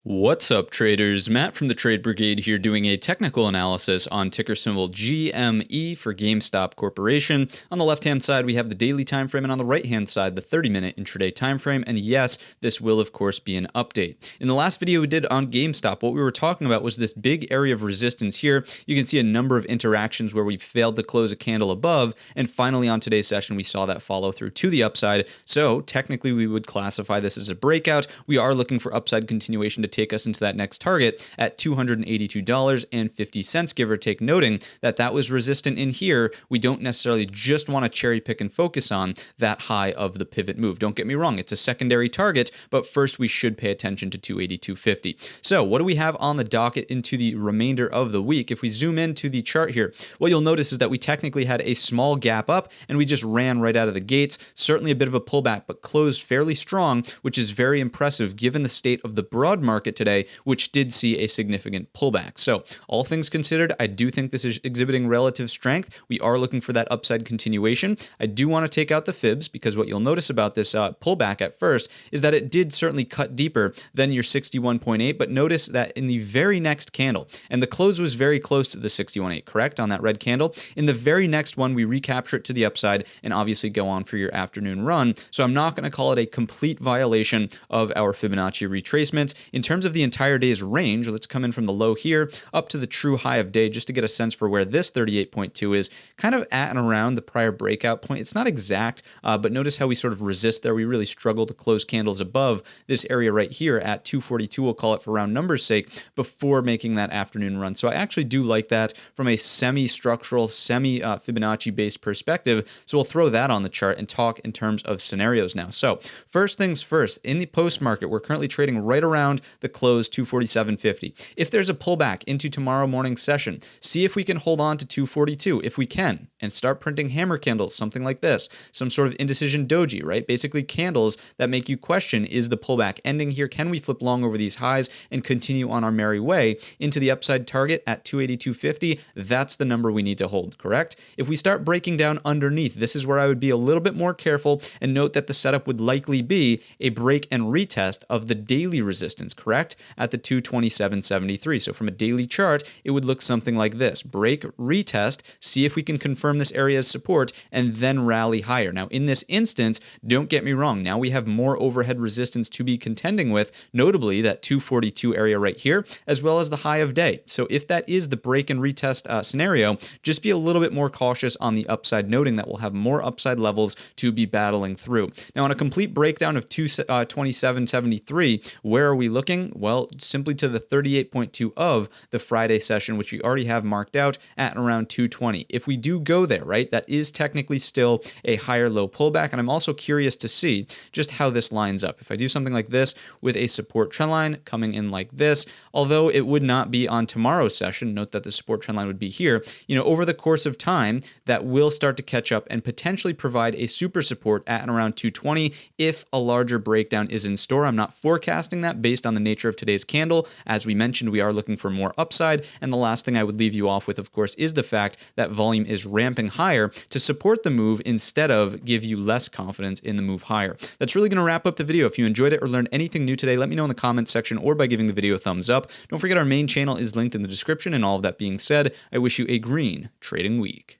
What's up, traders? Matt from the Trade Brigade here doing a technical analysis on ticker symbol GME for GameStop Corporation. On the left-hand side, we have the daily time frame, and on the right-hand side, the 30-minute intraday time frame. And yes, this will, of course, be an update. In the last video we did on GameStop, what we were talking about was this big area of resistance here. You can see a number of interactions where we failed to close a candle above, and finally on today's session, we saw that follow through to the upside. So technically, we would classify this as a breakout. We are looking for upside continuation to take us into that next target at $282.50, give or take, noting that that was resistant in here. We don't necessarily just want to cherry pick and focus on that high of the pivot move. Don't get me wrong, it's a secondary target, but first we should pay attention to 282.50. So what do we have on the docket into the remainder of the week? If we zoom into the chart here, what you'll notice is that we technically had a small gap up and we just ran right out of the gates. Certainly a bit of a pullback, but closed fairly strong, which is very impressive given the state of the broad market today, which did see a significant pullback. So all things considered, I do think this is exhibiting relative strength. We are looking for that upside continuation. I do want to take out the fibs because what you'll notice about this pullback at first is that it did certainly cut deeper than your 61.8, but notice that in the very next candle, and the close was very close to the 61.8, correct, on that red candle. In the very next one, we recapture it to the upside and obviously go on for your afternoon run. So I'm not going to call it a complete violation of our Fibonacci retracements. In terms of the entire day's range, let's come in from the low here up to the true high of day just to get a sense for where this 38.2 is, kind of at and around the prior breakout point. It's not exact, but notice how we sort of resist there. We really struggle to close candles above this area right here at 242, we'll call it for round numbers sake, before making that afternoon run. So I actually do like that from a semi-structural, semi-Fibonacci based perspective. So we'll throw that on the chart and talk in terms of scenarios now. So first things first, in the post market, we're currently trading right around the close 247.50. If there's a pullback into tomorrow morning's session, see if we can hold on to 242 if we can, and start printing hammer candles, something like this, some sort of indecision doji, right? Basically candles that make you question, is the pullback ending here? Can we flip long over these highs and continue on our merry way into the upside target at 282.50? That's the number we need to hold, correct? If we start breaking down underneath, this is where I would be a little bit more careful and note that the setup would likely be a break and retest of the daily resistance, correct? At the 227.73. So from a daily chart, it would look something like this. Break, retest, see if we can confirm this area as support, and then rally higher. Now, in this instance, don't get me wrong, now we have more overhead resistance to be contending with, notably that 242 area right here, as well as the high of day. So if that is the break and retest scenario, just be a little bit more cautious on the upside, noting that we'll have more upside levels to be battling through. Now, on a complete breakdown of 227.73, where are we looking? Well, simply to the 38.2 of the Friday session, which we already have marked out at around 220. If we do go there, right, that is technically still a higher low pullback, and I'm also curious to see just how this lines up. If I do something like this with a support trend line coming in like this, although it would not be on tomorrow's session, note that the support trend line would be here, over the course of time, that will start to catch up and potentially provide a super support at and around 220 if a larger breakdown is in store. I'm not forecasting that based on the nature of today's candle. As we mentioned, we are looking for more upside. And the last thing I would leave you off with, of course, is the fact that volume is ramping higher to support the move instead of give you less confidence in the move higher. That's really going to wrap up the video. If you enjoyed it or learned anything new today, let me know in the comments section or by giving the video a thumbs up. Don't forget our main channel is linked in the description. And all of that being said, I wish you a green trading week.